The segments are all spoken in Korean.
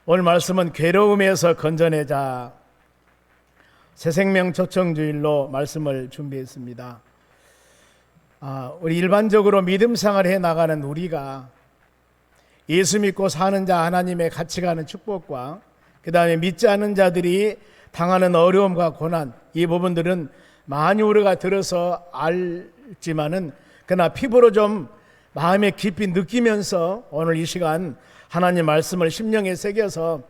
오늘 말씀은 괴로움에서 건져내자, 새생명 초청주일로 말씀을 준비했습니다. 우리 일반적으로 믿음 생활을 해나가는 우리가 예수 믿고 사는 자 하나님의 같이 가는 축복과 그 다음에 믿지 않는 자들이 당하는 어려움과 고난, 이 부분들은 많이 우리가 들어서 알지만은 그러나 피부로 좀 마음에 깊이 느끼면서 오늘 이 시간 하나님 말씀을 심령에 새겨서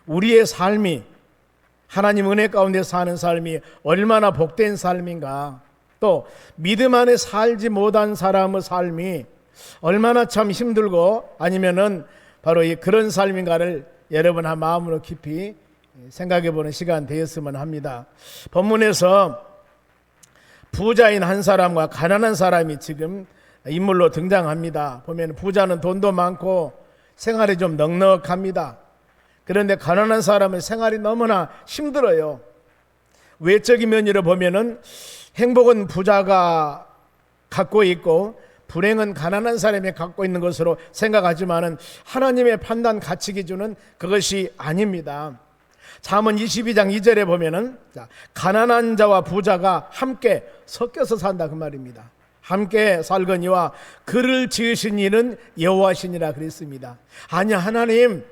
우리의 삶이, 하나님 은혜 가운데 사는 삶이 얼마나 복된 삶인가, 또 믿음 안에 살지 못한 사람의 삶이 얼마나 참 힘들고 아니면은 바로 그런 삶인가를 여러분 한 마음으로 깊이 생각해 보는 시간 되었으면 합니다. 본문에서 부자인 한 사람과 가난한 사람이 지금 인물로 등장합니다. 보면 부자는 돈도 많고 생활이 좀 넉넉합니다. 그런데 가난한 사람은 생활이 너무나 힘들어요. 외적인 면으로 보면은 행복은 부자가 갖고 있고 불행은 가난한 사람이 갖고 있는 것으로 생각하지만은 하나님의 판단 가치 기준은 그것이 아닙니다. 잠언 22장 2절에 보면은 가난한 자와 부자가 함께 섞여서 산다 그 말입니다. 함께 살거니와 그를 지으신 이는 여호와시니라 그랬습니다. 아니, 하나님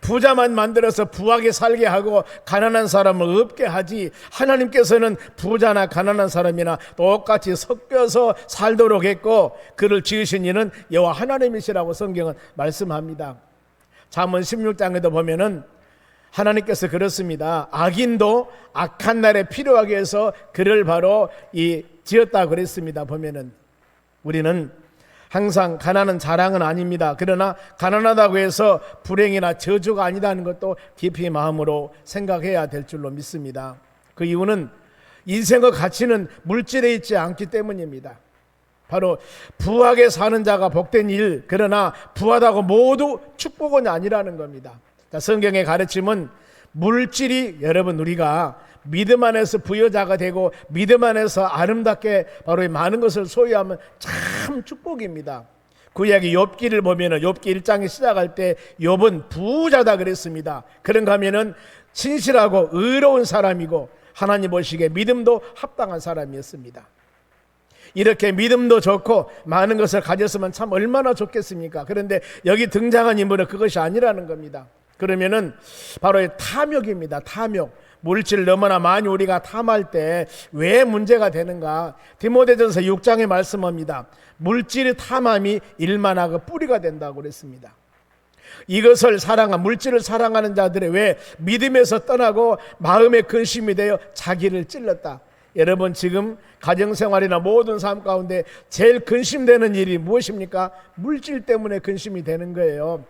부자만 만들어서 부하게 살게 하고 가난한 사람을 없게 하지, 하나님께서는 부자나 가난한 사람이나 똑같이 섞여서 살도록 했고 그를 지으신 이는 여호와 하나님이시라고 성경은 말씀합니다. 잠언 16장에도 보면은 하나님께서 그렇습니다. 악인도 악한 날에 필요하게 해서 그를 바로 지었다 그랬습니다. 보면은 우리는 항상 가난은 자랑은 아닙니다. 그러나 가난하다고 해서 불행이나 저주가 아니다는 것도 깊이 마음으로 생각해야 될 줄로 믿습니다. 그 이유는 인생의 가치는 물질에 있지 않기 때문입니다. 바로 부하게 사는 자가 복된 일, 그러나 부하다고 모두 축복은 아니라는 겁니다. 성경의 가르침은 물질이, 여러분 우리가 믿음 안에서 부여자가 되고 믿음 안에서 아름답게 바로 많은 것을 소유하면 참 축복입니다. 구약의 욥기를 보면은 욥기 1장에 시작할 때 욥은 부자다 그랬습니다. 그런가 하면은 신실하고 의로운 사람이고 하나님 보시기에 믿음도 합당한 사람이었습니다. 이렇게 믿음도 좋고 많은 것을 가졌으면 참 얼마나 좋겠습니까? 그런데 여기 등장한 인물은 그것이 아니라는 겁니다. 그러면은 바로 탐욕입니다. 탐욕. 물질을 너무나 많이 우리가 탐할 때 왜 문제가 되는가? 디모데전서 6장에 말씀합니다. 물질의 탐함이 일만하고 뿌리가 된다고 그랬습니다. 이것을 물질을 사랑하는 자들이 왜 믿음에서 떠나고 마음의 근심이 되어 자기를 찔렀다. 여러분 지금 가정생활이나 모든 삶 가운데 제일 근심되는 일이 무엇입니까? 물질 때문에 근심이 되는 거예요.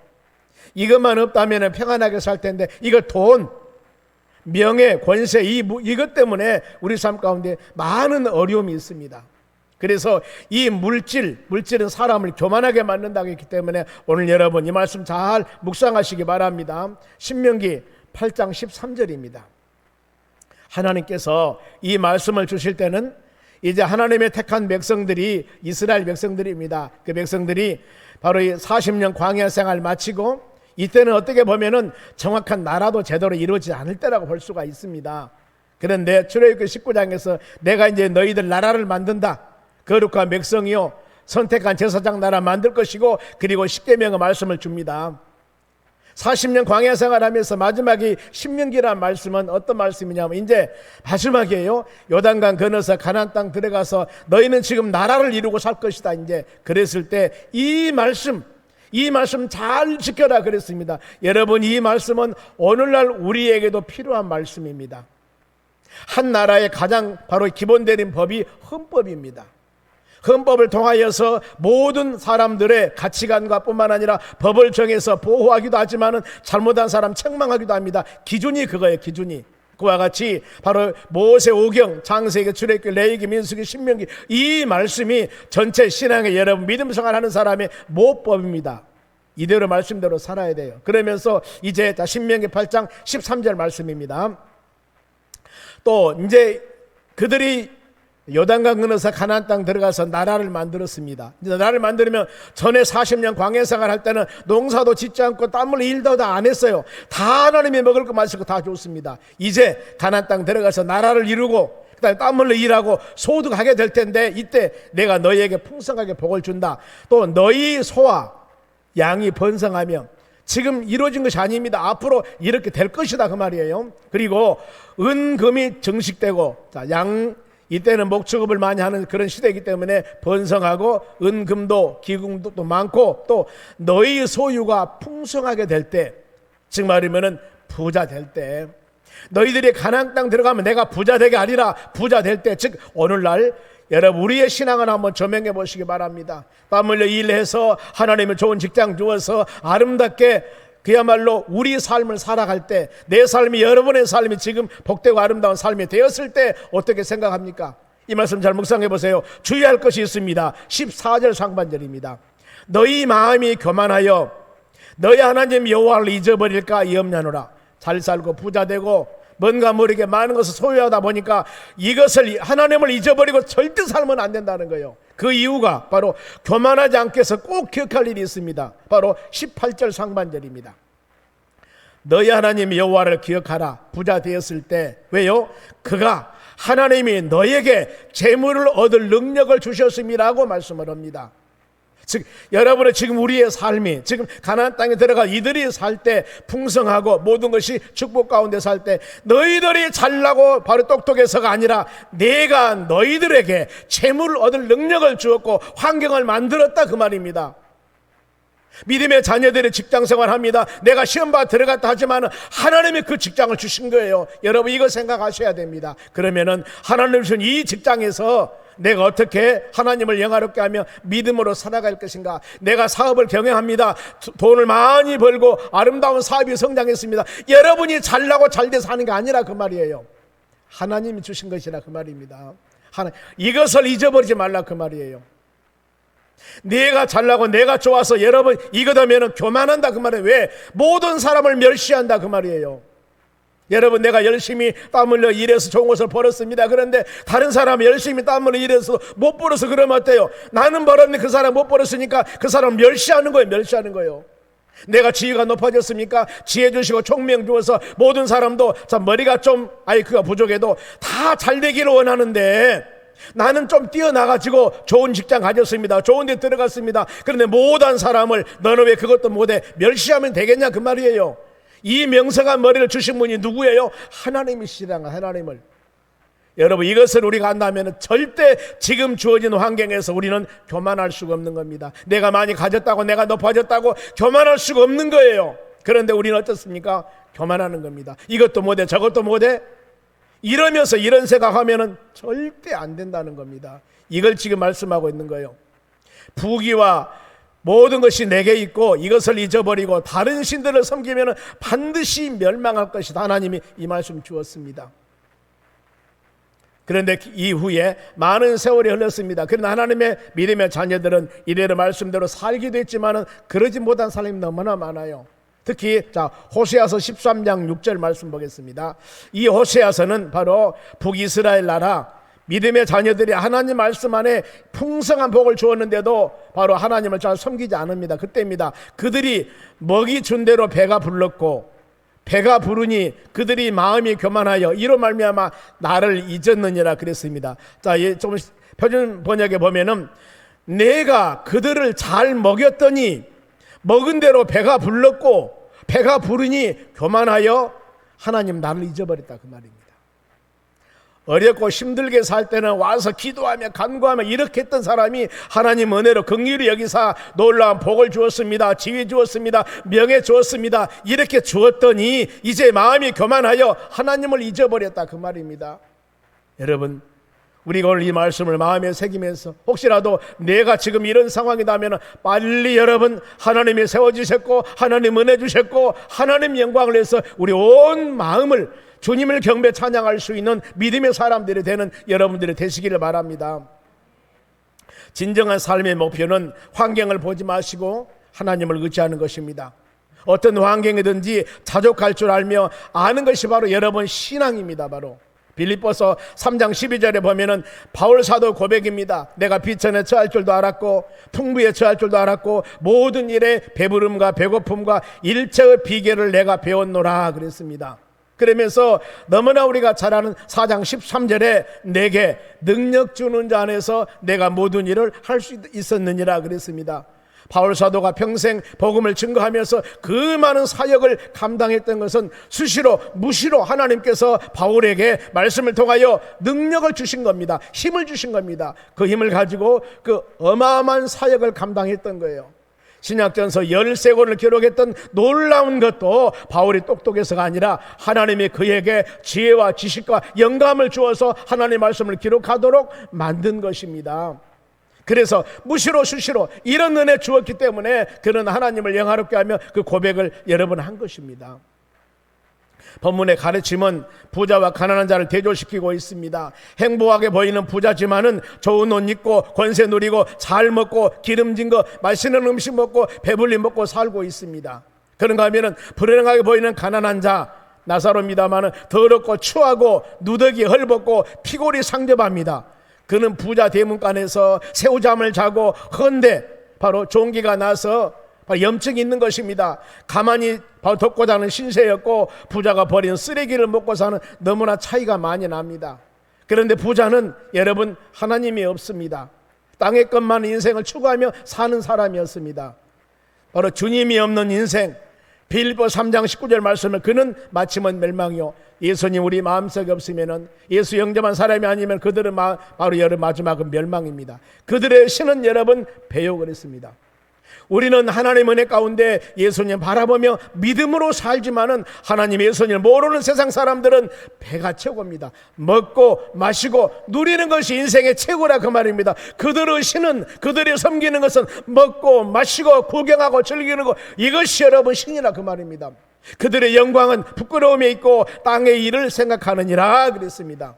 이것만 없다면 평안하게 살 텐데 이거 돈, 명예, 권세 이것 때문에 우리 삶 가운데 많은 어려움이 있습니다. 그래서 이 물질은 사람을 교만하게 만든다고 했기 때문에 오늘 여러분 이 말씀 잘 묵상하시기 바랍니다. 신명기 8장 13절입니다. 하나님께서 이 말씀을 주실 때는 이제 하나님의 택한 백성들이 이스라엘 백성들입니다. 그 백성들이 바로 이 40년 광야 생활을 마치고 이때는 어떻게 보면은 정확한 나라도 제대로 이루어지지 않을 때라고 볼 수가 있습니다. 그런데 출애굽기 19장에서 내가 이제 너희들 나라를 만든다. 거룩한 백성이요 선택한 제사장 나라 만들 것이고 그리고 십계명의 말씀을 줍니다. 40년 광야 생활하면서 마지막에 신명기라는 말씀은 어떤 말씀이냐면 이제 마지막이에요. 요단강 건너서 가나안 땅 들어가서 너희는 지금 나라를 이루고 살 것이다. 이제 그랬을 때 이 말씀 잘 지켜라 그랬습니다. 여러분 이 말씀은 오늘날 우리에게도 필요한 말씀입니다. 한 나라의 가장 바로 기본되는 법이 헌법입니다. 헌법을 통하여서 모든 사람들의 가치관과 뿐만 아니라 법을 정해서 보호하기도 하지만 잘못한 사람 책망하기도 합니다. 기준이 그거예요. 기준이. 그와 같이 바로 모세오경, 창세기, 출애굽기, 레위기, 민수기, 신명기 이 말씀이 전체 신앙의 여러분 믿음 생활하는 사람의 모법입니다. 이대로 말씀대로 살아야 돼요. 그러면서 이제 신명기 8장 13절 말씀입니다. 또 이제 그들이 요단강 건너서 가나안 땅 들어가서 나라를 만들었습니다. 이제 나라를 만들면 전에 40년 광야 생활 할 때는 농사도 짓지 않고 땀을 일도 다 안 했어요. 다 하나님이 먹을 거 마실 거 다 줬습니다. 이제 가나안 땅 들어가서 나라를 이루고 그다음에 땀 흘려 일하고 소득하게 될 텐데 이때 내가 너희에게 풍성하게 복을 준다. 또 너희 소와 양이 번성하며 지금 이루어진 것이 아닙니다. 앞으로 이렇게 될 것이다 그 말이에요. 그리고 은금이 정식되고 이때는 목축업을 많이 하는 그런 시대이기 때문에 번성하고 은금도 기금도 또 많고 또 너희 소유가 풍성하게 될 때, 즉 말하면은 부자 될 때, 너희들이 가나안 땅 들어가면 내가 부자 되게 하리라. 부자 될 때, 즉 오늘날 여러분 우리의 신앙을 한번 조명해 보시기 바랍니다. 땀 흘려 일해서 하나님의 좋은 직장 주어서 아름답게 그야말로 우리 삶을 살아갈 때, 내 삶이 여러분의 삶이 지금 복되고 아름다운 삶이 되었을 때 어떻게 생각합니까? 이 말씀 잘 묵상해 보세요. 주의할 것이 있습니다. 14절 상반절입니다. 너희 마음이 교만하여 너희 하나님 여호와를 잊어버릴까 염려하노라. 잘 살고 부자 되고 뭔가 모르게 많은 것을 소유하다 보니까 이것을 하나님을 잊어버리고 절대 살면 안 된다는 거예요. 그 이유가 바로 교만하지 않게 해서 꼭 기억할 일이 있습니다. 바로 18절 상반절입니다. 너희 하나님 여호와를 기억하라. 부자 되었을 때. 왜요? 그가 하나님이 너에게 재물을 얻을 능력을 주셨음이라고 말씀을 합니다. 즉 여러분의 지금 우리의 삶이 지금 가나안 땅에 들어가 이들이 살 때 풍성하고 모든 것이 축복 가운데 살 때 너희들이 잘나고 바로 똑똑해서가 아니라 내가 너희들에게 재물을 얻을 능력을 주었고 환경을 만들었다 그 말입니다. 믿음의 자녀들이 직장생활 합니다. 내가 시험봐 들어갔다 하지만 하나님이 그 직장을 주신 거예요. 여러분 이거 생각하셔야 됩니다. 그러면은 하나님 주신 이 직장에서 내가 어떻게 하나님을 영화롭게 하며 믿음으로 살아갈 것인가. 내가 사업을 경영합니다. 돈을 많이 벌고 아름다운 사업이 성장했습니다. 여러분이 잘나고 잘돼서 하는 게 아니라 그 말이에요. 하나님이 주신 것이라 그 말입니다. 이것을 잊어버리지 말라 그 말이에요. 내가 잘나고 내가 좋아서 여러분 이거다면 교만한다 그 말이에요. 왜? 모든 사람을 멸시한다 그 말이에요. 여러분 내가 열심히 땀 흘려 일해서 좋은 것을 벌었습니다. 그런데 다른 사람이 열심히 땀 흘려 일해서 못 벌어서 그러면 어때요? 나는 벌었는데 그 사람 못 벌었으니까 그 사람 멸시하는 거예요. 멸시하는 거예요. 내가 지위가 높아졌습니까? 지혜 주시고 총명 주어서 모든 사람도 참 머리가 좀 IQ가 부족해도 다 잘 되기를 원하는데 나는 좀 뛰어나가지고 좋은 직장 가졌습니다. 좋은 데 들어갔습니다. 그런데 못한 사람을 너는 왜 그것도 못해? 멸시하면 되겠냐 그 말이에요. 이 명성한 머리를 주신 분이 누구예요? 하나님이시라는 하나님을. 여러분 이것을 우리가 안다면 절대 지금 주어진 환경에서 우리는 교만할 수가 없는 겁니다. 내가 많이 가졌다고 내가 높아졌다고 교만할 수가 없는 거예요. 그런데 우리는 어떻습니까? 교만하는 겁니다. 이것도 못해 저것도 못해 이러면서 이런 생각하면 절대 안 된다는 겁니다. 이걸 지금 말씀하고 있는 거예요. 부귀와 모든 것이 내게 있고 이것을 잊어버리고 다른 신들을 섬기면 반드시 멸망할 것이다. 하나님이 이 말씀 주었습니다. 그런데 이후에 많은 세월이 흘렀습니다. 그러나 하나님의 믿음의 자녀들은 이래로 말씀대로 살기도 했지만 그러지 못한 사람이 너무나 많아요. 특히 호세아서 13장 6절 말씀 보겠습니다. 이 호세아서는 바로 북이스라엘 나라 믿음의 자녀들이 하나님 말씀 안에 풍성한 복을 주었는데도 바로 하나님을 잘 섬기지 않습니다. 그때입니다. 그들이 먹이 준 대로 배가 불렀고 배가 부르니 그들이 마음이 교만하여 이로 말미암아 나를 잊었느니라 그랬습니다. 좀 표준 번역에 보면은 내가 그들을 잘 먹였더니 먹은 대로 배가 불렀고 배가 부르니 교만하여 하나님 나를 잊어버렸다 그 말입니다. 어렵고 힘들게 살 때는 와서 기도하며 간구하며 이렇게 했던 사람이 하나님 은혜로 긍휼히 여기사 놀라운 복을 주었습니다. 지위 주었습니다. 명예 주었습니다. 이렇게 주었더니 이제 마음이 교만하여 하나님을 잊어버렸다 그 말입니다. 여러분 우리가 오늘 이 말씀을 마음에 새기면서 혹시라도 내가 지금 이런 상황이라면 빨리 여러분 하나님이 세워주셨고 하나님 은혜 주셨고 하나님 영광을 위해서 우리 온 마음을 주님을 경배 찬양할 수 있는 믿음의 사람들이 되는 여러분들이 되시기를 바랍니다. 진정한 삶의 목표는 환경을 보지 마시고 하나님을 의지하는 것입니다. 어떤 환경이든지 자족할 줄 알며 아는 것이 바로 여러분 신앙입니다. 바로 빌립보서 3장 12절에 보면은 바울 사도 고백입니다. 내가 비천에 처할 줄도 알았고 풍부에 처할 줄도 알았고 모든 일에 배부름과 배고픔과 일체의 비결을 내가 배웠노라 그랬습니다. 그러면서 너무나 우리가 잘 아는 4장 13절에 내게 능력 주는 자 안에서 내가 모든 일을 할 수 있었느니라 그랬습니다. 바울 사도가 평생 복음을 증거하면서 그 많은 사역을 감당했던 것은 수시로 무시로 하나님께서 바울에게 말씀을 통하여 능력을 주신 겁니다. 힘을 주신 겁니다. 그 힘을 가지고 그 어마어마한 사역을 감당했던 거예요. 신약전서 13권을 기록했던 놀라운 것도 바울이 똑똑해서가 아니라 하나님이 그에게 지혜와 지식과 영감을 주어서 하나님의 말씀을 기록하도록 만든 것입니다. 그래서 무시로 수시로 이런 은혜 주었기 때문에 그는 하나님을 영화롭게 하며 그 고백을 여러 번 한 것입니다. 본문의 가르침은 부자와 가난한 자를 대조시키고 있습니다. 행복하게 보이는 부자지만은 좋은 옷 입고 권세 누리고 잘 먹고 기름진 거 맛있는 음식 먹고 배불리 먹고 살고 있습니다. 그런가 하면은 불행하게 보이는 가난한 자 나사로입니다마는 더럽고 추하고 누더기 헐벗고 피골이 상접합니다. 그는 부자 대문간에서 새우잠을 자고 헌데 바로 종기가 나서 염증이 있는 것입니다. 가만히 덮고 자는 신세였고 부자가 버린 쓰레기를 먹고 사는 너무나 차이가 많이 납니다. 그런데 부자는 여러분 하나님이 없습니다. 땅의 것만 인생을 추구하며 사는 사람이었습니다. 바로 주님이 없는 인생. 빌립보 3장 19절 말씀을 그는 마침은 멸망이요 예수님 우리 마음속에 없으면은 예수 영접한 사람이 아니면 그들은 바로 여러분 마지막은 멸망입니다. 그들의 신은 여러분 배욕을 했습니다. 우리는 하나님의 은혜 가운데 예수님 바라보며 믿음으로 살지만은 하나님 예수님을 모르는 세상 사람들은 배가 최고입니다. 먹고 마시고 누리는 것이 인생의 최고라 그 말입니다. 그들의 신은 그들이 섬기는 것은 먹고 마시고 구경하고 즐기는 것 이것이 여러분 신이라 그 말입니다. 그들의 영광은 부끄러움에 있고 땅의 일을 생각하느니라 그랬습니다.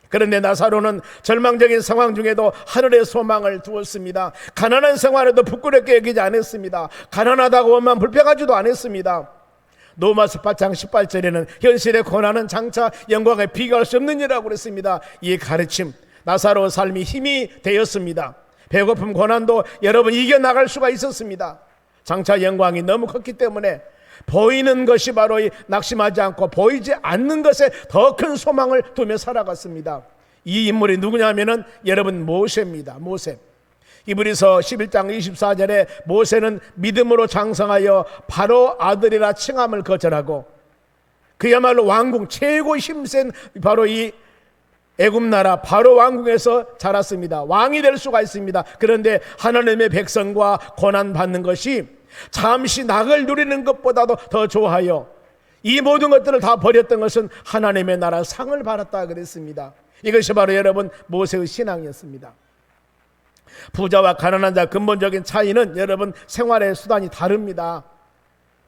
그런데 나사로는 절망적인 상황 중에도 하늘의 소망을 두었습니다. 가난한 생활에도 부끄럽게 여기지 않았습니다. 가난하다고 원만 불평하지도 않았습니다. 로마서 8장 18절에는 현실의 고난은 장차 영광에 비교할 수 없느니라고 그랬습니다. 이 가르침 나사로의 삶이 힘이 되었습니다. 배고픔 고난도 여러분 이겨나갈 수가 있었습니다. 장차 영광이 너무 컸기 때문에 보이는 것이 바로 낙심하지 않고 보이지 않는 것에 더 큰 소망을 두며 살아갔습니다. 이 인물이 누구냐면은 여러분 모세입니다. 모세. 이브리서 11장 24절에 모세는 믿음으로 장성하여 바로 아들이라 칭함을 거절하고 그야말로 왕궁 최고 힘센 바로 이 애굽나라 바로 왕궁에서 자랐습니다. 왕이 될 수가 있습니다. 그런데 하나님의 백성과 고난받는 것이 잠시 낙을 누리는 것보다도 더 좋아하여 이 모든 것들을 다 버렸던 것은 하나님의 나라 상을 받았다 그랬습니다. 이것이 바로 여러분 모세의 신앙이었습니다. 부자와 가난한 자 근본적인 차이는 여러분 생활의 수단이 다릅니다.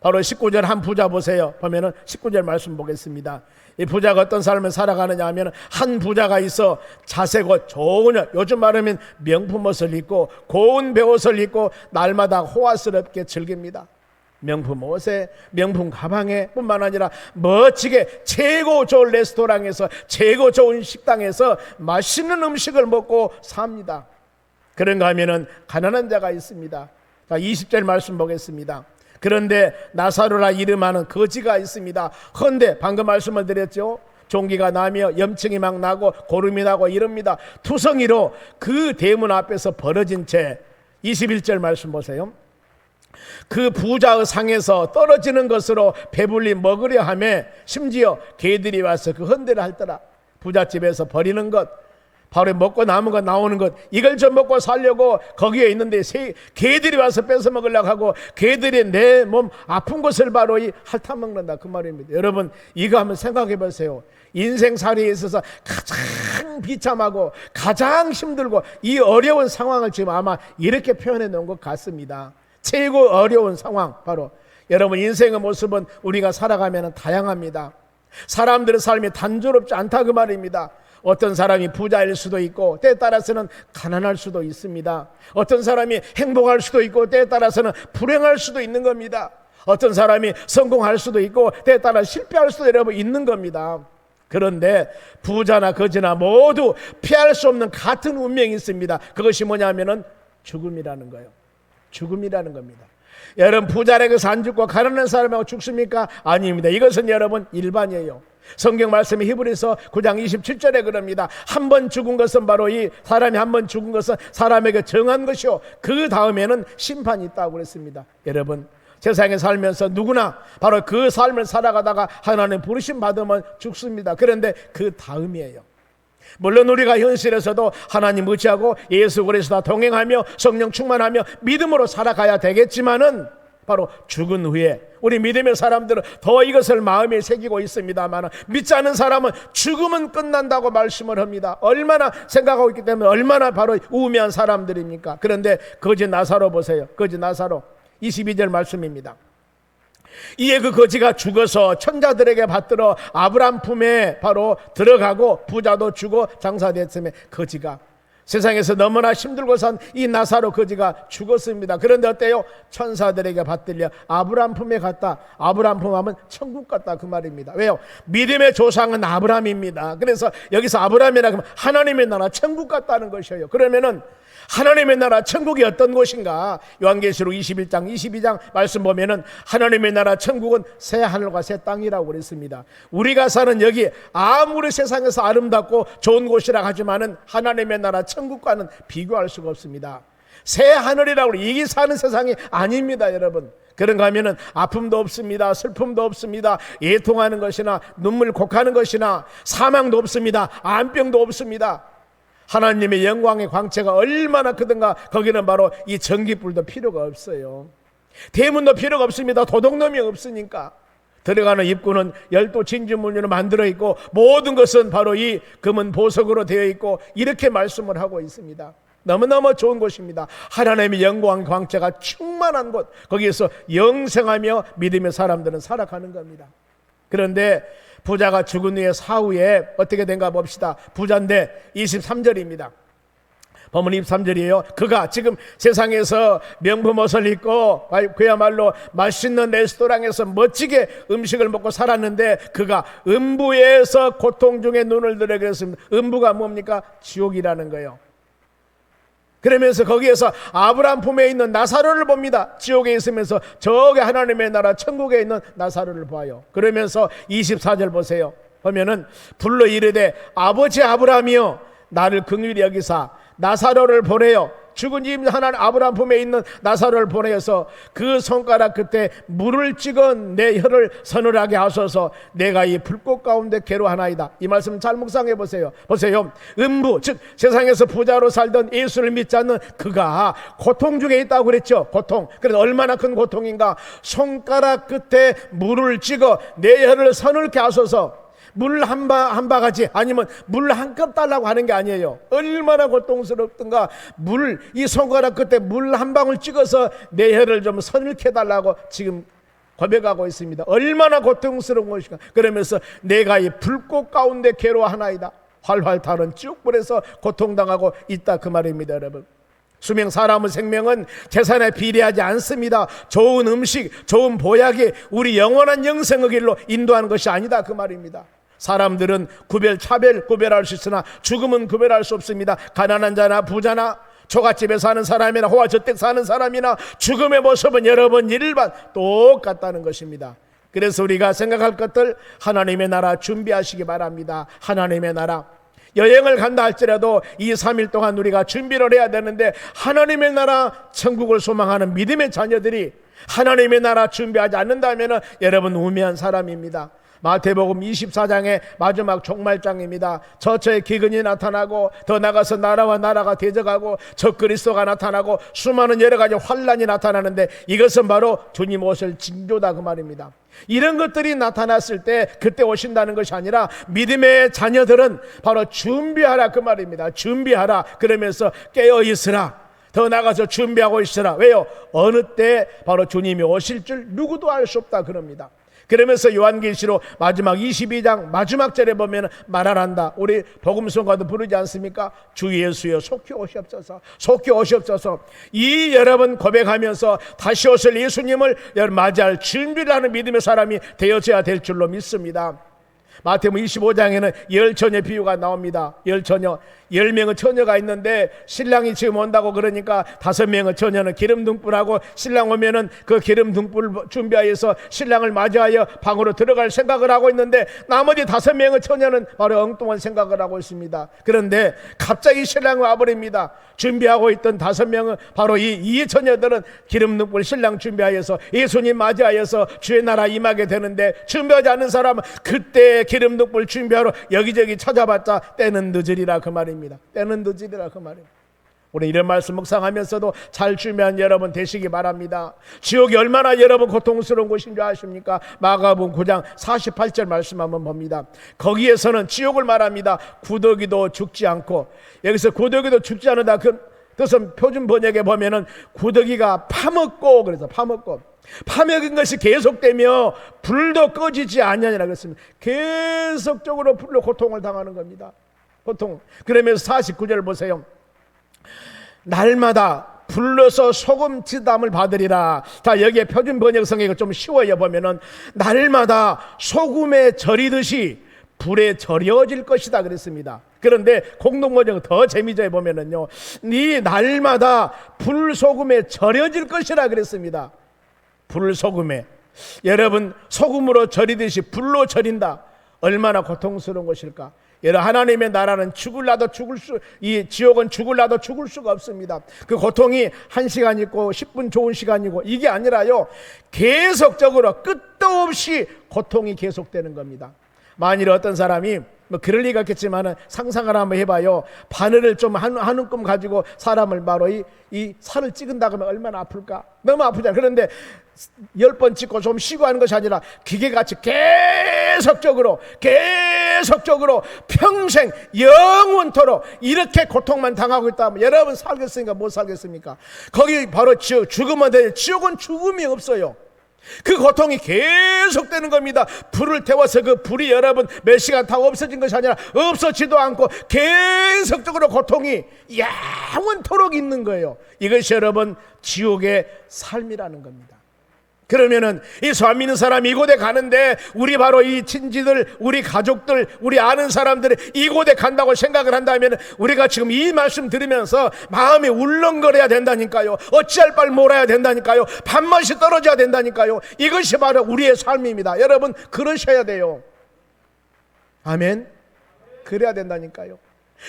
바로 19절 한 부자 보세요. 보면은 19절 말씀 보겠습니다. 이 부자가 어떤 삶을 살아가느냐 하면 한 부자가 있어 자세고 좋은 요즘 말하면 명품 옷을 입고 고운 배옷을 입고 날마다 호화스럽게 즐깁니다. 명품 옷에 명품 가방에 뿐만 아니라 멋지게 최고 좋은 레스토랑에서 최고 좋은 식당에서 맛있는 음식을 먹고 삽니다. 그런가 하면은 가난한 자가 있습니다. 자, 20절 말씀 보겠습니다. 그런데 나사로라 이름하는 거지가 있습니다. 헌데 방금 말씀을 드렸죠. 종기가 나며 염증이 막 나고 고름이 나고 이럽니다. 투성이로 그 대문 앞에서 벌어진 채 21절 말씀 보세요. 그 부자의 상에서 떨어지는 것으로 배불리 먹으려 하며 심지어 개들이 와서 그 헌대를 할더라. 부잣집에서 버리는 것 바로 먹고 남은 것 나오는 것 이걸 좀 먹고 살려고 거기에 있는데 개들이 와서 뺏어 먹으려고 하고 개들이 내 몸 아픈 것을 바로 핥아먹는다 그 말입니다. 여러분 이거 한번 생각해 보세요. 인생살이에 있어서 가장 비참하고 가장 힘들고 이 어려운 상황을 지금 아마 이렇게 표현해 놓은 것 같습니다. 최고 어려운 상황 바로 여러분 인생의 모습은 우리가 살아가면 다양합니다. 사람들의 삶이 단조롭지 않다 그 말입니다. 어떤 사람이 부자일 수도 있고 때에 따라서는 가난할 수도 있습니다. 어떤 사람이 행복할 수도 있고 때에 따라서는 불행할 수도 있는 겁니다. 어떤 사람이 성공할 수도 있고 때에 따라 실패할 수도 여러분 있는 겁니다. 그런데 부자나 거지나 모두 피할 수 없는 같은 운명이 있습니다. 그것이 뭐냐면은 죽음이라는 거예요. 죽음이라는 겁니다. 여러분, 부자에게서 안 죽고 가난한 사람하고 죽습니까? 아닙니다. 이것은 여러분 일반이에요. 성경 말씀이 히브리서 9장 27절에 그럽니다. 한 번 죽은 것은 바로 이 사람이 한 번 죽은 것은 사람에게 정한 것이요, 그 다음에는 심판이 있다고 그랬습니다. 여러분, 세상에 살면서 누구나 바로 그 삶을 살아가다가 하나님 부르심 받으면 죽습니다. 그런데 그 다음이에요. 물론 우리가 현실에서도 하나님 의지하고 예수 그리스도와 동행하며 성령 충만하며 믿음으로 살아가야 되겠지만은 바로 죽은 후에 우리 믿음의 사람들은 더 이것을 마음에 새기고 있습니다만, 믿지 않은 사람은 죽음은 끝난다고 말씀을 합니다. 얼마나 생각하고 있기 때문에 얼마나 바로 우매한 사람들입니까? 그런데 거지 나사로 보세요. 거지 나사로 22절 말씀입니다. 이에 그 거지가 죽어서 천자들에게 받들어 아브람 품에 바로 들어가고 부자도 죽어 장사됐음에 거지가 세상에서 너무나 힘들고 산 이 나사로 거지가 죽었습니다. 그런데 어때요? 천사들에게 받들려 아브람 품에 갔다. 아브람 품 하면 천국 갔다 그 말입니다. 왜요? 믿음의 조상은 아브람입니다. 그래서 여기서 아브람이라 하면 하나님의 나라 천국 갔다는 것이에요. 그러면은 하나님의 나라 천국이 어떤 곳인가? 요한계시록 21장 22장 말씀 보면은 하나님의 나라 천국은 새 하늘과 새 땅이라고 그랬습니다. 우리가 사는 여기 아무리 세상에서 아름답고 좋은 곳이라 하지만은 하나님의 나라 천국과는 비교할 수가 없습니다. 새 하늘이라고 이게 사는 세상이 아닙니다, 여러분. 그런가 하면은 아픔도 없습니다. 슬픔도 없습니다. 애통하는 것이나 눈물 곡하는 것이나 사망도 없습니다. 암병도 없습니다. 하나님의 영광의 광채가 얼마나 크든가 거기는 바로 이 전기불도 필요가 없어요. 대문도 필요가 없습니다. 도둑놈이 없으니까. 들어가는 입구는 12 진주문으로 만들어 있고 모든 것은 바로 이 금은 보석으로 되어 있고 이렇게 말씀을 하고 있습니다. 너무너무 좋은 곳입니다. 하나님의 영광의 광채가 충만한 곳, 거기에서 영생하며 믿음의 사람들은 살아가는 겁니다. 그런데 부자가 죽은 후에 사후에 어떻게 된가 봅시다. 부자인데 23절입니다. 본문 23절이에요. 그가 지금 세상에서 명품 옷을 입고 그야말로 맛있는 레스토랑에서 멋지게 음식을 먹고 살았는데 그가 음부에서 고통 중에 눈을 들어 그랬습니다. 음부가 뭡니까? 지옥이라는 거예요. 그러면서 거기에서 아브람 품에 있는 나사로를 봅니다. 지옥에 있으면서 저기 하나님의 나라 천국에 있는 나사로를 봐요. 그러면서 24절 보세요. 보면은 불러 이르되 아버지 아브람이여 나를 긍휼히 여기사 나사로를 보내요. 죽은 이 하나님 아브람 품에 있는 나사로를 보내서 그 손가락 끝에 물을 찍어 내 혀를 서늘하게 하소서. 내가 이 불꽃 가운데 괴로하나이다. 이 말씀 잘 묵상해 보세요. 보세요. 음부, 즉 세상에서 부자로 살던 예수를 믿지 않는 그가 고통 중에 있다고 그랬죠. 고통. 그래서 얼마나 큰 고통인가. 손가락 끝에 물을 찍어 내 혀를 서늘게 하소서. 물 한 바가지 아니면 물 한 컵 달라고 하는 게 아니에요. 얼마나 고통스럽던가. 이 손가락 끝에 물 한 방울 찍어서 내 혀를 좀 서늘케 달라고 지금 고백하고 있습니다. 얼마나 고통스러운 것인가. 그러면서 내가 이 불꽃 가운데 괴로워하나이다. 활활 타는 지옥불에서 고통당하고 있다 그 말입니다. 여러분, 수명 사람의 생명은 재산에 비례하지 않습니다. 좋은 음식, 좋은 보약이 우리 영원한 영생의 길로 인도하는 것이 아니다 그 말입니다. 사람들은 구별할 수 있으나 죽음은 구별할 수 없습니다. 가난한 자나 부자나 초가집에 사는 사람이나 호화저택 사는 사람이나 죽음의 모습은 여러분 일반 똑같다는 것입니다. 그래서 우리가 생각할 것들 하나님의 나라 준비하시기 바랍니다. 하나님의 나라 여행을 간다 할지라도 2, 3일 동안 우리가 준비를 해야 되는데 하나님의 나라 천국을 소망하는 믿음의 자녀들이 하나님의 나라 준비하지 않는다면 여러분 우매한 사람입니다. 마태복음 24장의 마지막 종말장입니다. 저처에 기근이 나타나고 더 나가서 나라와 나라가 대적하고 적그리스도가 나타나고 수많은 여러 가지 환란이 나타나는데 이것은 바로 주님 오실 징조다 그 말입니다. 이런 것들이 나타났을 때 그때 오신다는 것이 아니라 믿음의 자녀들은 바로 준비하라 그 말입니다. 준비하라. 그러면서 깨어 있으라. 더 나가서 준비하고 있으라. 왜요? 어느 때 바로 주님이 오실 줄 누구도 알 수 없다 그럽니다. 그러면서 요한계시록 마지막 22장 마지막 절에 보면 말하란다. 우리 복음성가도 부르지 않습니까? 주 예수여 속히 오시옵소서. 속히 오시옵소서. 이 여러분 고백하면서 다시 오실 예수님을 맞이할 준비를 하는 믿음의 사람이 되어져야 될 줄로 믿습니다. 마태복음 25장에는 열처녀 비유가 나옵니다. 열처녀, 10명의 처녀가 있는데 신랑이 지금 온다고 그러니까 5명의 처녀는 기름등불하고 신랑 오면은 그 기름등불 준비하여서 신랑을 맞이하여 방으로 들어갈 생각을 하고 있는데 나머지 5명의 처녀는 바로 엉뚱한 생각을 하고 있습니다. 그런데 갑자기 신랑이 와버립니다. 준비하고 있던 5명은 바로 이 처녀들은 기름등불 신랑 준비하여서 예수님 맞이하여서 주의 나라 임하게 되는데 준비하지 않은 사람은 그때 기름등불 준비하러 여기저기 찾아봤자 때는 늦으리라 그 말입니다. 때는 늦으리라 그 말입니다. 우리 이런 말씀 묵상하면서도 잘 준비한 여러분 되시기 바랍니다. 지옥이 얼마나 여러분 고통스러운 곳인 줄 아십니까? 마가복음 9장 48절 말씀 한번 봅니다. 거기에서는 지옥을 말합니다. 구더기도 죽지 않고, 여기서 구더기도 죽지 않는다 그 뜻은 표준 번역에 보면은 구더기가 파먹고, 그래서 파먹은 것이 계속되며 불도 꺼지지 아니하니라 그랬습니다. 계속적으로 불로 고통을 당하는 겁니다. 고통. 그러면서 49절 보세요. 날마다 불러서 소금 지담을 받으리라. 자, 여기에 표준 번역성에 좀 쉬워요. 보면은 날마다 소금에 절이듯이 불에 절여질 것이다 그랬습니다. 그런데 공동번역은 더 재미져요. 보면은요, 네 날마다 불소금에 절여질 것이라 그랬습니다. 불소금에. 여러분, 소금으로 절이듯이 불로 절인다. 얼마나 고통스러운 것일까? 여러분, 하나님의 나라는 이 지옥은 죽을라도 죽을 수가 없습니다. 그 고통이 1시간 있고 10분 좋은 시간이고 이게 아니라요, 계속적으로 끝도 없이 고통이 계속되는 겁니다. 만일 어떤 사람이 그럴 리가 없겠지만 상상을 한번 해봐요. 바늘을 좀 한 움큼 가지고 사람을 바로 이 살을 찍은다 그러면 얼마나 아플까? 너무 아프잖아요. 그런데 10번 찍고 좀 쉬고 하는 것이 아니라 기계같이 계속적으로 평생 영원토록 이렇게 고통만 당하고 있다면 여러분 살겠습니까? 못 살겠습니까? 거기 바로 죽으면 되는데 지옥은 죽음이 없어요. 그 고통이 계속되는 겁니다. 불을 태워서 그 불이 여러분 몇 시간 타고 없어진 것이 아니라 없어지도 않고 계속적으로 고통이 영원토록 있는 거예요. 이것이 여러분 지옥의 삶이라는 겁니다. 그러면은 이 소 안 믿는 사람이 이곳에 가는데 우리 바로 이 친지들, 우리 가족들, 우리 아는 사람들이 이곳에 간다고 생각을 한다면 우리가 지금 이 말씀 들으면서 마음이 울렁거려야 된다니까요. 어찌할 바를 몰아야 된다니까요. 밥맛이 떨어져야 된다니까요. 이것이 바로 우리의 삶입니다. 여러분 그러셔야 돼요. 아멘. 그래야 된다니까요.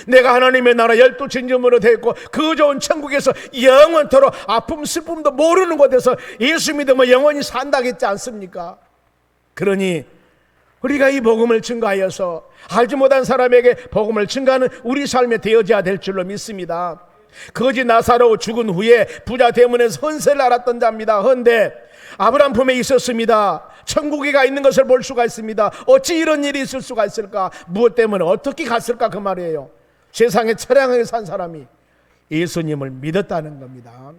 내가 하나님의 나라 12진주문으로 되어 있고 그 좋은 천국에서 영원토록 아픔 슬픔도 모르는 곳에서 예수 믿으면 영원히 산다겠지 않습니까? 그러니 우리가 이 복음을 증거하여서 알지 못한 사람에게 복음을 증거하는 우리 삶에 되어져야 될 줄로 믿습니다. 거지 나사로 죽은 후에 부자 대문에서 헌세를 알았던 자입니다. 헌데 아브라함 품에 있었습니다. 천국에 가 있는 것을 볼 수가 있습니다. 어찌 이런 일이 있을 수가 있을까? 무엇 때문에 어떻게 갔을까? 그 말이에요. 세상에 처량하게 산 사람이 예수님을 믿었다는 겁니다.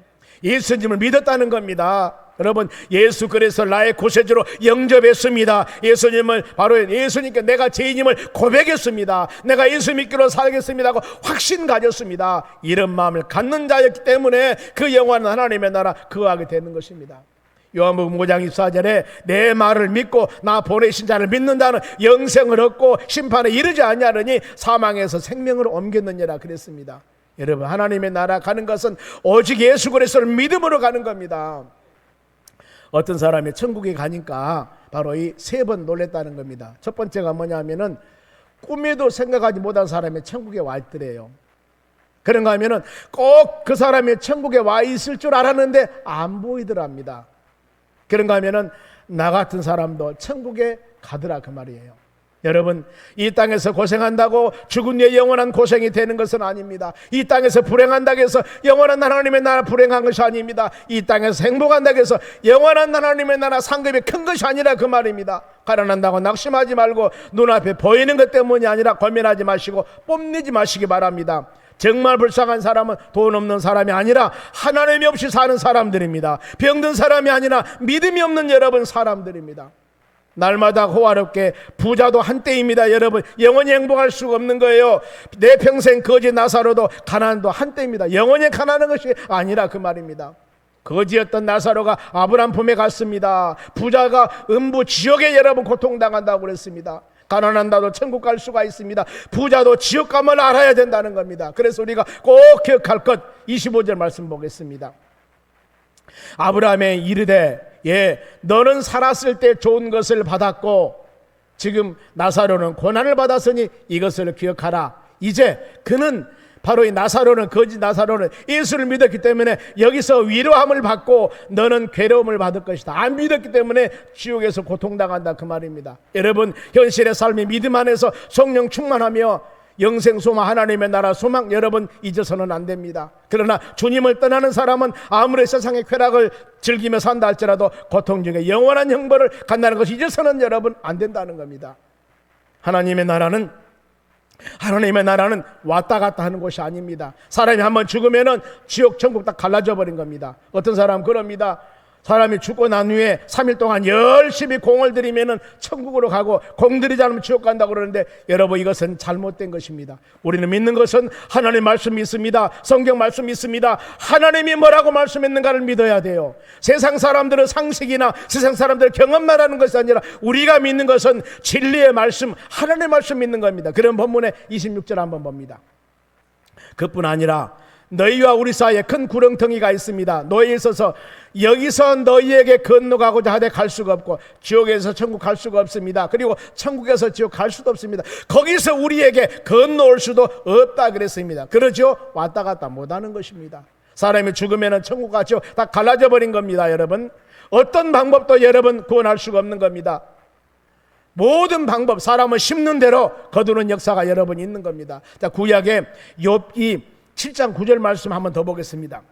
예수님을 믿었다는 겁니다. 여러분, 예수 그래서 나의 구세주로 영접했습니다. 예수님을 바로 예수님께 내가 죄인임을 고백했습니다. 내가 예수 믿기로 살겠습니다 하고 확신 가졌습니다. 이런 마음을 갖는 자였기 때문에 그 영원한 하나님의 나라 거하게 되는 것입니다. 요한복음 5장 24절에 내 말을 믿고 나 보내신 자를 믿는다는 영생을 얻고 심판에 이르지 아니하느니 사망에서 생명으로 옮겼느니라 그랬습니다. 여러분, 하나님의 나라 가는 것은 오직 예수 그리스도를 믿음으로 가는 겁니다. 어떤 사람이 천국에 가니까 바로 이 3번 놀랬다는 겁니다. 첫 번째가 뭐냐면은 꿈에도 생각하지 못한 사람이 천국에 와 있더래요. 그런가 하면은 꼭 그 사람이 천국에 와 있을 줄 알았는데 안 보이더랍니다. 그런가 하면은 나 같은 사람도 천국에 가더라 그 말이에요. 여러분, 이 땅에서 고생한다고 죽은 뒤에 영원한 고생이 되는 것은 아닙니다. 이 땅에서 불행한다고 해서 영원한 하나님의 나라 불행한 것이 아닙니다. 이 땅에서 행복한다고 해서 영원한 하나님의 나라 상급이 큰 것이 아니라 그 말입니다. 가난한다고 낙심하지 말고 눈앞에 보이는 것 때문이 아니라 고민하지 마시고 뽐내지 마시기 바랍니다. 정말 불쌍한 사람은 돈 없는 사람이 아니라 하나님이 없이 사는 사람들입니다. 병든 사람이 아니라 믿음이 없는 여러분 사람들입니다. 날마다 호화롭게 부자도 한때입니다. 여러분, 영원히 행복할 수가 없는 거예요. 내 평생 거지 나사로도 가난도 한때입니다. 영원히 가난한 것이 아니라 그 말입니다. 거지였던 나사로가 아브라함 품에 갔습니다. 부자가 음부 지옥에 여러분 고통당한다고 그랬습니다. 가난한다도 천국 갈 수가 있습니다. 부자도 지옥 감을 알아야 된다는 겁니다. 그래서 우리가 꼭 기억할 것, 25절 말씀 보겠습니다. 아브라함의 이르되 너는 살았을 때 좋은 것을 받았고 지금 나사로는 고난을 받았으니 이것을 기억하라. 이제 그는 바로 이 나사로는, 거짓 나사로는 예수를 믿었기 때문에 여기서 위로함을 받고 너는 괴로움을 받을 것이다. 안 믿었기 때문에 지옥에서 고통당한다, 그 말입니다. 여러분, 현실의 삶이 믿음 안에서 성령 충만하며 영생 소망, 하나님의 나라 소망, 여러분 잊어서는 안 됩니다. 그러나 주님을 떠나는 사람은 아무리 세상의 쾌락을 즐기며 산다 할지라도 고통 중에 영원한 형벌을 간다는 것이 잊어서는 여러분 안 된다는 겁니다. 하나님의 나라는 왔다 갔다 하는 곳이 아닙니다. 사람이 한번 죽으면은 지옥 천국 딱 갈라져 버린 겁니다. 어떤 사람은 그럽니다. 사람이 죽고 난 후에 3일 동안 열심히 공을 들이면은 천국으로 가고 공 들이지 않으면 지옥 간다고 그러는데, 여러분 이것은 잘못된 것입니다. 우리는 믿는 것은 하나님 말씀 믿습니다. 성경 말씀 믿습니다. 하나님이 뭐라고 말씀했는가를 믿어야 돼요. 세상 사람들은 상식이나 세상 사람들 경험만 하는 것이 아니라 우리가 믿는 것은 진리의 말씀, 하나님의 말씀 믿는 겁니다. 그런 본문의 26절 한번 봅니다. 그뿐 아니라 너희와 우리 사이에 큰 구렁텅이가 있습니다. 너희에 있어서 여기서 너희에게 건너가고자 하되 갈 수가 없고 지옥에서 천국 갈 수가 없습니다. 그리고 천국에서 지옥 갈 수도 없습니다. 거기서 우리에게 건너올 수도 없다 그랬습니다. 그러죠? 왔다 갔다 못하는 것입니다. 사람이 죽으면 천국 가죠. 다 갈라져 버린 겁니다. 여러분, 어떤 방법도 여러분 구원할 수가 없는 겁니다. 모든 방법, 사람을 심는 대로 거두는 역사가 여러분 있는 겁니다. 자, 구약의 욥기 7장 9절 말씀 한번 더 보겠습니다.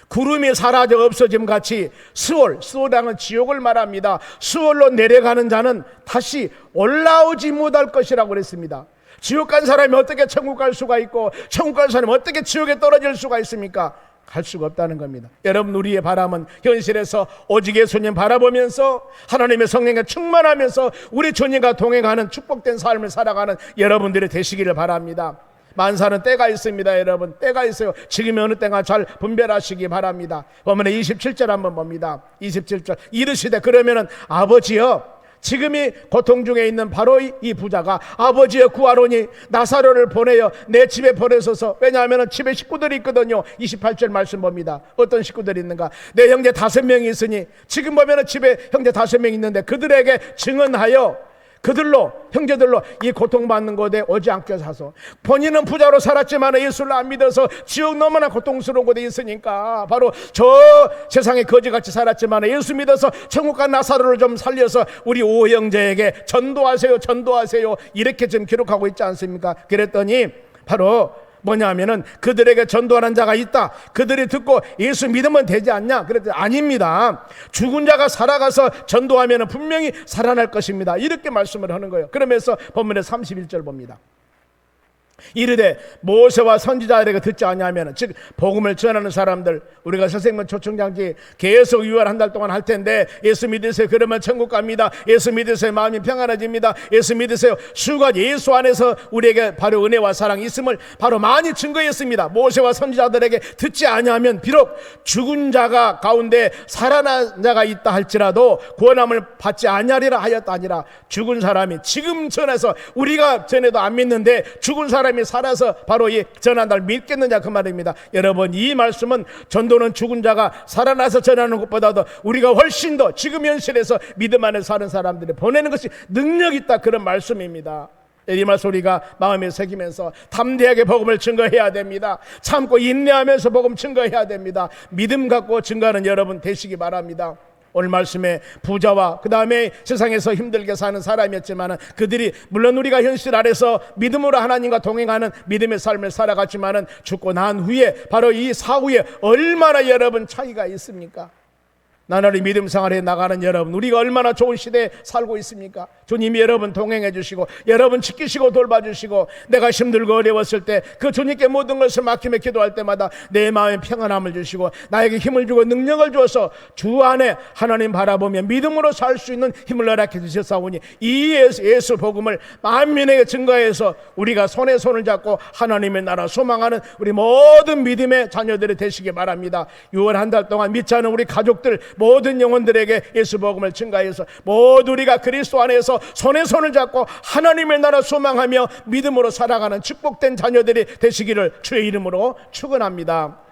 구름이 사라져 없어짐 같이 수월이라는 지옥을 말합니다. 수월로 내려가는 자는 다시 올라오지 못할 것이라고 그랬습니다. 지옥 간 사람이 어떻게 천국 갈 수가 있고 천국 간 사람이 어떻게 지옥에 떨어질 수가 있습니까? 갈 수가 없다는 겁니다. 여러분, 우리의 바람은 현실에서 오직 예수님 바라보면서 하나님의 성령에 충만하면서 우리 주님과 동행하는 축복된 삶을 살아가는 여러분들이 되시기를 바랍니다. 만사는 때가 있습니다. 여러분, 때가 있어요. 지금이 어느 때가 잘 분별하시기 바랍니다. 보면 27절 한번 봅니다. 27절 이르시되 그러면은 아버지여, 지금이 고통 중에 있는 바로 이 부자가 아버지여 구하노니 나사로를 보내어 내 집에 보내소서. 왜냐하면 집에 식구들이 있거든요. 28절 말씀 봅니다. 어떤 식구들이 있는가? 내 형제 5명이 있으니, 지금 보면 집에 형제 5명이 있는데 그들에게 증언하여 그들로, 형제들로 이 고통받는 곳에 오지 않게 하소. 본인은 부자로 살았지만 예수를 안 믿어서 지옥 너무나 고통스러운 곳에 있으니까 바로 저 세상에 거지같이 살았지만 예수 믿어서 천국 간 나사로를 좀 살려서 우리 오 형제에게 전도하세요, 전도하세요, 이렇게 지금 기록하고 있지 않습니까? 그랬더니 바로 뭐냐 하면은 그들에게 전도하는 자가 있다. 그들이 듣고 예수 믿으면 되지 않냐? 그랬더니 아닙니다. 죽은 자가 살아가서 전도하면 분명히 살아날 것입니다. 이렇게 말씀을 하는 거예요. 그러면서 본문의 31절 봅니다. 이르되 모세와 선지자들에게 듣지 아니하면, 즉 복음을 전하는 사람들, 우리가 새생명 초청장기 계속 6월 한 달 동안 할 텐데 예수 믿으세요. 그러면 천국 갑니다. 예수 믿으세요. 마음이 평안해집니다. 예수 믿으세요. 수가 예수 안에서 우리에게 바로 은혜와 사랑이 있음을 바로 많이 증거했습니다. 모세와 선지자들에게 듣지 아니하면 비록 죽은 자가 가운데 살아난 자가 있다 할지라도 구원함을 받지 아니하리라 하였다. 아니라 죽은 사람이 지금 전해서 우리가 전해도 안 믿는데 죽은 사람이 살아서 바로 이 전한 날 믿겠느냐, 그 말입니다. 여러분, 이 말씀은 전도는 죽은 자가 살아나서 전하는 것보다도 우리가 훨씬 더 지금 현실에서 믿음 안에 사는 사람들이 보내는 것이 능력 있다, 그런 말씀입니다. 이 말씀 우리가 마음에 새기면서 담대하게 복음을 증거해야 됩니다. 참고 인내하면서 복음 증거해야 됩니다. 믿음 갖고 증거하는 여러분 되시기 바랍니다. 오늘 말씀에 부자와 그 다음에 세상에서 힘들게 사는 사람이었지만 그들이 물론 우리가 현실 아래서 믿음으로 하나님과 동행하는 믿음의 삶을 살아갔지만 죽고 난 후에 바로 이 사후에 얼마나 여러분 차이가 있습니까? 나날이 믿음 생활에 나가는 여러분, 우리가 얼마나 좋은 시대에 살고 있습니까? 주님이 여러분 동행해 주시고 여러분 지키시고 돌봐주시고, 내가 힘들고 어려웠을 때 그 주님께 모든 것을 맡기며 기도할 때마다 내 마음에 평안함을 주시고 나에게 힘을 주고 능력을 주어서 주 안에 하나님 바라보며 믿음으로 살 수 있는 힘을 허락해 주셨사오니 이 예수 복음을 만민에게 증거해서 우리가 손에 손을 잡고 하나님의 나라 소망하는 우리 모든 믿음의 자녀들이 되시기 바랍니다. 6월 한 달 동안 믿지 않은 우리 가족들 모든 영혼들에게 예수 복음을 증가해서 모두 우리가 그리스도 안에서 손에 손을 잡고 하나님의 나라 소망하며 믿음으로 살아가는 축복된 자녀들이 되시기를 주의 이름으로 축원합니다.